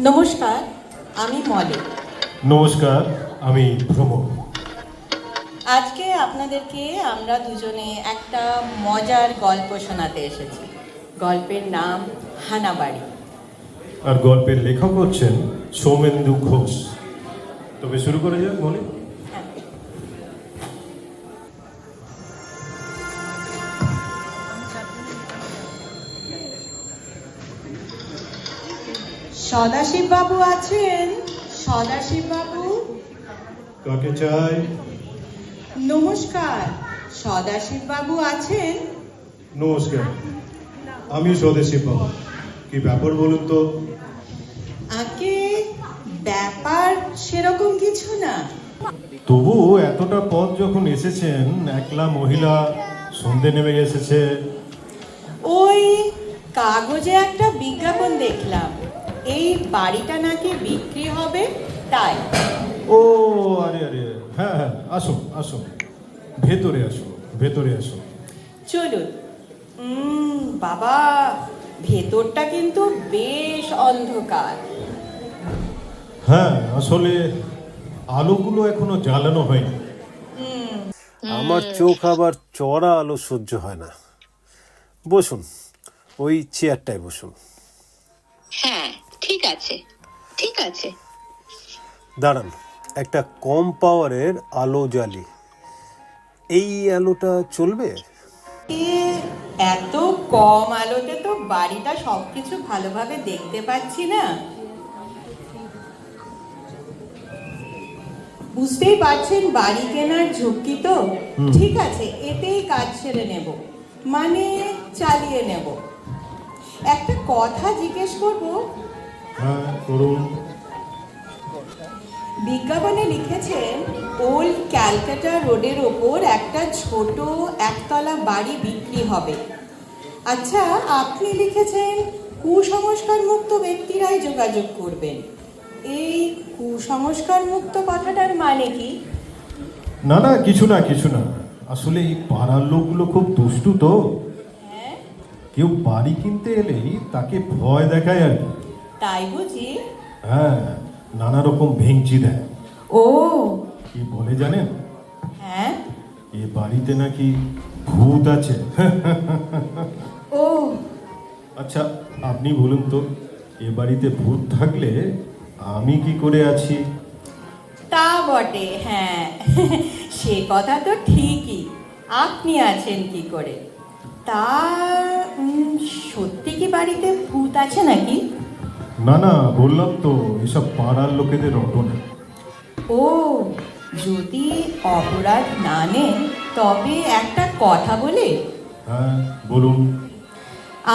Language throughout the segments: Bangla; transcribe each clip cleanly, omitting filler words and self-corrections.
নমস্কার, আমি মলি। নমস্কার, আমি ভ্রমণ। আজকে আপনাদেরকে আমরা দুজনে একটা মজার গল্প শোনাতে এসেছি। গল্পের নাম হানাবাড়ি। আর গল্পের লেখক হচ্ছেন সৌমেন্দু ঘোষ। তবে শুরু করে যাক মনে। হ্যাঁ। সদাশিব বাবু আছেন? সদাশিব বাবু, কাকে চাই? নমস্কার। সদাশিব বাবু আছেন? নমস্কার, আমি স্বদেশী বাবু। কি ব্যাপার বলুন তো? আগে ব্যাপার সেরকম কিছু না। তবু এতটা পথ যখন এসেছেন, একলা মহিলা, সন্ধে নেমে এসেছে। ওই কাগজে একটা বিজ্ঞাপন দেখলাম, এই বাড়িটা নাকি বিক্রি হবে, তাই। ও আরে আরে, হ্যাঁ হ্যাঁ, আসুন আসুন, ভেতরে আসুন, ভেতরে আসুন। চলুন। বাবা, ভেতরটা কিন্তু বেশ অন্ধকার। হ্যাঁ, আসলে আলোগুলো এখনো জ্বালানো হয়নি। আমার চোখ আবার চড়া আলো সহ্য হয় না। বসুন, ওই চেয়ারটায় বসুন। হ্যাঁ, ঠিক আছে, ঠিক আছে। দাঁড়ান, একটা কম পাওয়ারের আলো জ্বালি। এই আলোটা চলবে? এ এত কম আলোতে তো বাড়িটা সবকিছু ভালোভাবে দেখতে পাচ্ছি না। বুঝতেই পারছেন বাড়ি কেনার ঝুঁকি তো। ঠিক আছে, এতেই কাজ ছেড়ে নেব, মানে চালিয়ে নেব। একটা কথা জিজ্ঞেস করব। হ্যাঁ, করুন। বিজ্ঞাপনে লিখেছেন ওল্ড ক্যালকাটা রোডের ওপর একটা ছোট একতলা বাড়ি বিক্রি হবে। আচ্ছা, আপনি লিখেছেন কুসংস্কার মুক্ত ব্যক্তিরাই যোগাযোগ করবেন। এই কুসংস্কার মুক্ত কথাটার মানে কি? না না, কিছু না কিছু না। আসলে এই পাড়ার লোকগুলো খুব দুষ্টু তো। হ্যাঁ, কেউ বাড়ি কিনতে এলেই তাকে ভয় দেখায় আর কি। তাই বুঝি? হ্যাঁ, নানা রকম ভেঙচি দেয়। ও কি বলে জানেন? হ্যাঁ, এ বাড়িতে নাকি ভূত আছে। ও আচ্ছা, আপনি বলুন তো, এ বাড়িতে ভূত থাকলে আমি কি করে আছি? তা বটে, হ্যাঁ। সে কথা তো ঠিকই, আপনি আছেন কি করে? তা সত্যি কি বাড়িতে ভূত আছে নাকি? না না, বললাম তো, এসব পাড়ার লোকেদের রটনা। ও, যদি অপরাধ না নেন তবে একটা কথা বলে। হ্যাঁ, বলুন।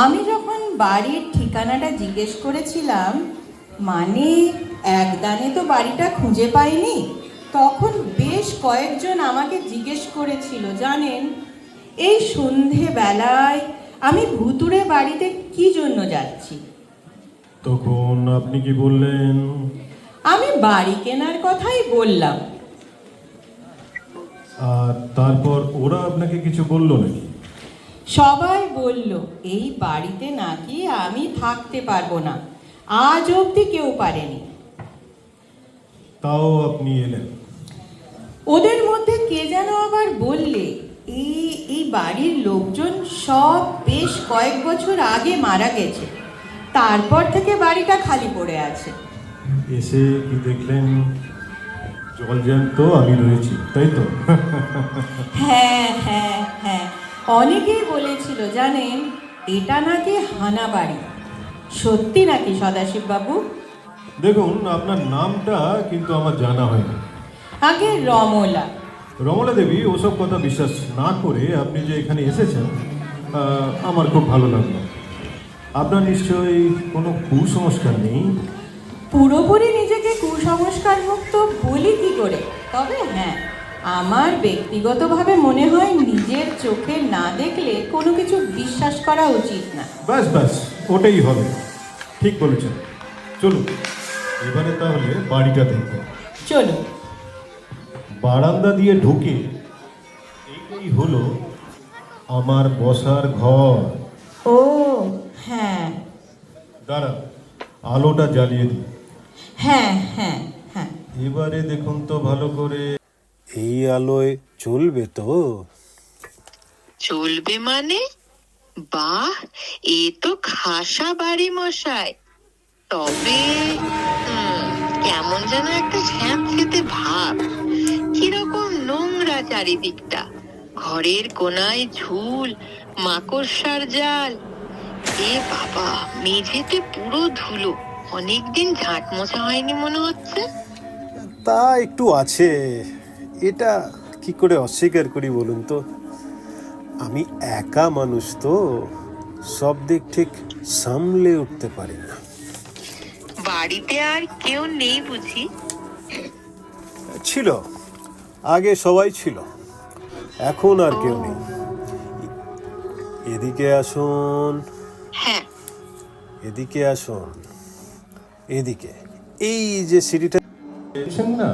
আমি যখন বাড়ির ঠিকানাটা জিজ্ঞেস করেছিলাম, মানে একদানে তো বাড়িটা খুঁজে পাইনি, তখন বেশ কয়েকজন আমাকে জিজ্ঞেস করেছিল জানেন, এই সন্ধেবেলায় আমি ভুতুড়ে বাড়িতে কি জন্য যাচ্ছি। তখন আপনি কি বললেন? আমি বাড়ি কেনার কথাই বললাম। আর তারপর ওরা আপনাকে কিছু বললো নাকি? সবাই বলল এই বাড়িতে নাকি আমি থাকতে পারবো না, আজ অবধি কেউ পারেনি। তাও আপনি এলেন? ওদের মধ্যে কে যেন আবার বললে এই এই বাড়ির লোকজন সব বেশ কয়েক বছর আগে মারা গেছে, তারপর থেকে বাড়িটা খালি পড়ে আছে। এসে কি দেখলেন? জল জ্যান্ত আমি রয়েছি, তাই তো? হ্যাঁ হ্যাঁ হ্যাঁ, অনেকেই বলেছিল জানেন এটা নাকি হানা বাড়ি। সত্যি নাকি সদাশিব বাবু? দেখুন, আপনার নামটা কিন্তু আমার জানা হয়নি। আগে রমলা। রমলা দেবী, ওসব কথা বিশ্বাস না করে আপনি যে এখানে এসেছেন, আমার খুব ভালো লাগলো। আপনার নিশ্চয়ই কোনো কুসংস্কার নেই? পুরোপুরি নিজেকে কুসংস্কার মুক্ত বলি কি করে, তবে হ্যাঁ, আমার ব্যক্তিগতভাবে মনে হয় নিজের চোখে না দেখলে কোনো কিছু বিশ্বাস করা উচিত না। ব্যাস ব্যাস, ওটাই হবে। ঠিক বলেছেন। চলুন, এবারে তাহলে বাড়িটা দেখব। চলো। বারান্দা দিয়ে ঢুকে এইটাই হলো আমার বসার ঘর। ও হ্যাঁ, দাঁড়া, আলোটা জ্বালিয়ে দিই। হ্যাঁ হ্যাঁ হ্যাঁ। এবারে দেখুন তো ভালো করে। এই আলোয় চলবে তো? চলবে মানে? বাহ, এ তো খাসা বাড়ি মশাই। তবে কেমন যেন একটা স্যাঁতসেঁতে ভাব। কিরকম নোংরা চারিদিকটা। ঘরের কোনায় ঝুল, মাকড়সার জাল। এ বাবা, মেঝেতে পুরো ধুলো। অনেকদিন ঝাঁট মোছা হয়নি মনে হচ্ছে। তা একটু আছে, এটা কি করে অস্বীকার করি বলুন তো। আমি একা মানুষ তো, সব দিক ঠিক সামলে উঠতে পারি না। বাড়িতে আর কেউ নেই বুঝি? ছিল, আগে সবাই ছিল, এখন আর কেউ নেই। এদিকে আসুন, হ্যাঁ, এদিকে আসুন, এদিকে। এই যে সিঁড়িটা দেখছেন না,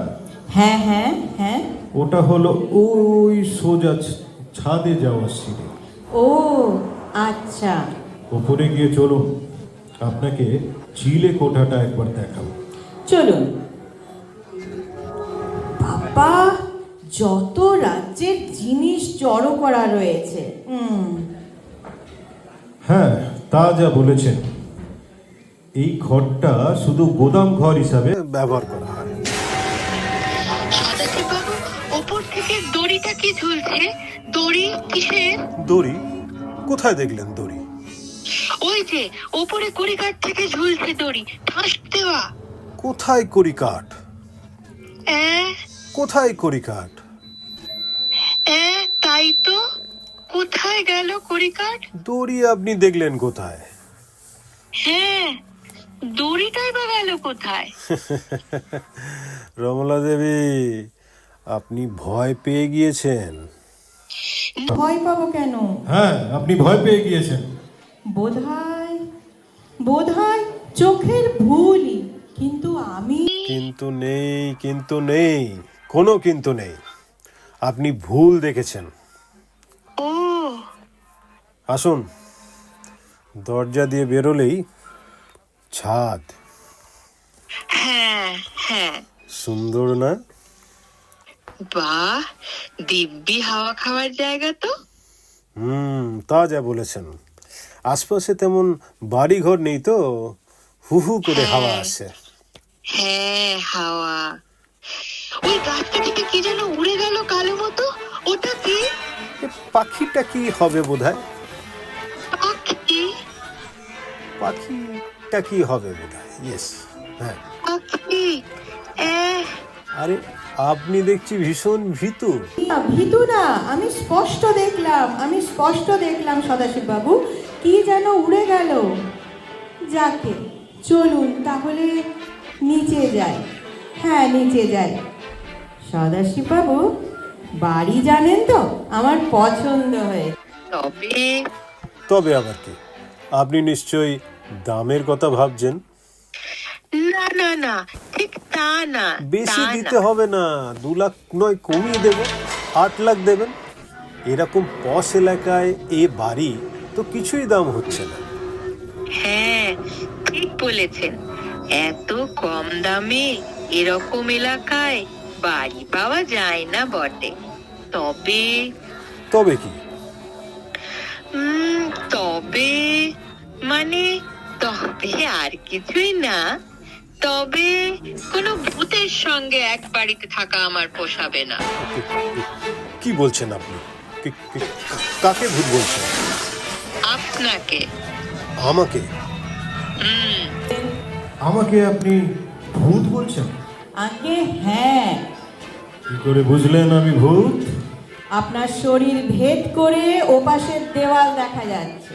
হ্যাঁ হ্যাঁ হ্যাঁ। ওটা হলো ওই সোজা ছাদে যাওয়ার সিঁড়ি। ও আচ্ছা। ওপরে গিয়ে চলুন, আপনাকে চিলে কোঠাটা একবার দেখাবো। চলুন। বাবা, যত রাজ্যের জিনিস জড়ো করা রয়েছে। হ্যাঁ, তা যা বলেছেন। এই ঘরটা শুধু গোদাম ঘর হিসাবে ব্যবহার করা হয়। সদাশিব বাবু, ওপর থেকে দড়িটা কি ঝুলছে? দড়ি কিসের? দড়ি? কোথায় দেখলেন দড়ি? ওই যে ওপরে কড়িকাঠ থেকে ঝুলছে দড়ি, ঠাস দেওয়া। কোথায় কড়ি কাঠ? অ্যাঁ, কোথায় কড়ি কাঠ? তাই তো। কোথায় গেল কড়িকাঠ? দড়ি আপনি দেখলেন কোথায়? হ্যাঁ, দড়িটাই বা গেল কোথায়? রমলা দেবী, আপনি ভয় পেয়ে গিয়েছেন। ভয় পাবো কেন? হ্যাঁ, আপনি ভয় পেয়ে গিয়েছেন। বোধহয় চোখের ভুলই, কিন্তু আমি। কিন্তু নেই, কিন্তু নেই, কোনো কিন্তু নেই। আপনি ভুল দেখেছেন। ও, আসুন, দরজা দিয়ে বেরোলেই ছাদ। হ্যাঁ হ্যাঁ। সুন্দর না? বাহ, দিব্যি হাওয়া খাওয়ার জায়গা তো। তা যা বলেছেন। আশপাশে তেমন বাড়ি ঘর নেই তো, হু হু করে হাওয়া আসে। হ্যাঁ, হাওয়া। ওই গাছটা থেকে কি যেন উড়ে গেল কালো মতো, ওটা কি? এ পাখিটা কি হবে বোধহয়? পাখি? পাখিটা কি হবে বোধহয়, ইয়েস, হ্যাঁ। পাখি? আরে, আপনি দেখছি ভীষণ ভীতু। না, ভীতু না, আমি স্পষ্ট দেখলাম সদাশিব বাবু, কি যেন উড়ে গেল। যাকে, চলুন তাহলে নিচে যাই। হ্যাঁ, নিচে যাই। সদাশিব বাবু, বাড়ি জানেন তো, আমার পছন্দ হয়েছে। তবে তবে আবার কি? আপনি নিশ্চয়ই দামের কথা ভাবছেন। না না না, ঠিক তা না। বেশি তা না। দিতে হবে না, 2 লাখ নয়, কমিয়ে দেব, 8 লাখ দেবেন। এরকম পশ এলাকায় এ বাড়ি তো কিছুই দাম হচ্ছে না। হ্যাঁ, ঠিক বলেছেন। এত কম দামে এরকম এলাকায় বাড়ি পাওয়া যায় না বটে। তবে তবে কি? তবে মানে, তবে আর কিছুই না। তবে কোনো ভূতের সঙ্গে এক বাড়িতে থাকা আমার পোষাবে না। কি বলছেন আপনি? কাকে ভূত বলছেন? আপনাকে। আমাকে? আমাকে আপনি ভূত বলছেন? আগে হ্যাঁ। কি করে বুঝলেন আমি ভূত? আপনার শরীর ভেদ করে ওপাশের দেওয়াল দেখা যাচ্ছে।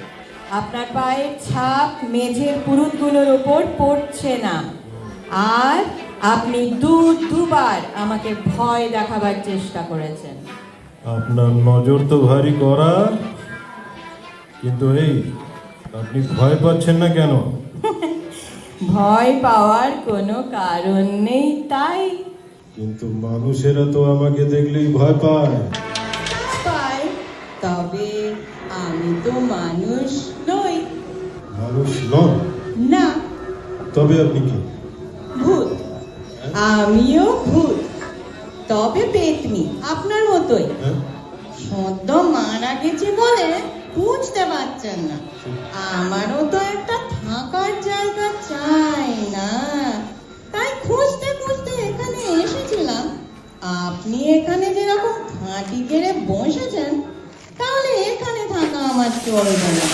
আপনার পায়ের ছাপ মেঝের পুরুতগুলোর ওপর পড়ছে না। আর আপনি দুবার আমাকে ভয় দেখাবার চেষ্টা করেছেন। আপনার নজর তো ভারী কড়া, কিন্তু এই, আপনি ভয় পাচ্ছেন না কেন? ভয় পাওয়ার কোনো কারণ নেই তাই। কিন্তু মানুষেরা তো আমাকে দেখলেই ভয় পায়। তবে আমি তো মানুষ নই। মানুষ নন? না। তবে আপনি কি? ভূত। আমিও ভূত, তবে পেতনি, আপনার মতোই। হ্যাঁ? সদ্য মারা গেছে বলে বুঝতে পারছেন না। আমারও তো একটা থাকার জায়গা চাই না, তাই খুঁজতে খুঁজতে এখানে এসেছিলাম। আপনি এখানে যেরকম ঘাঁটি গেড়ে বসেছেন, তাহলে এখানে থাকা আমার চলবে না।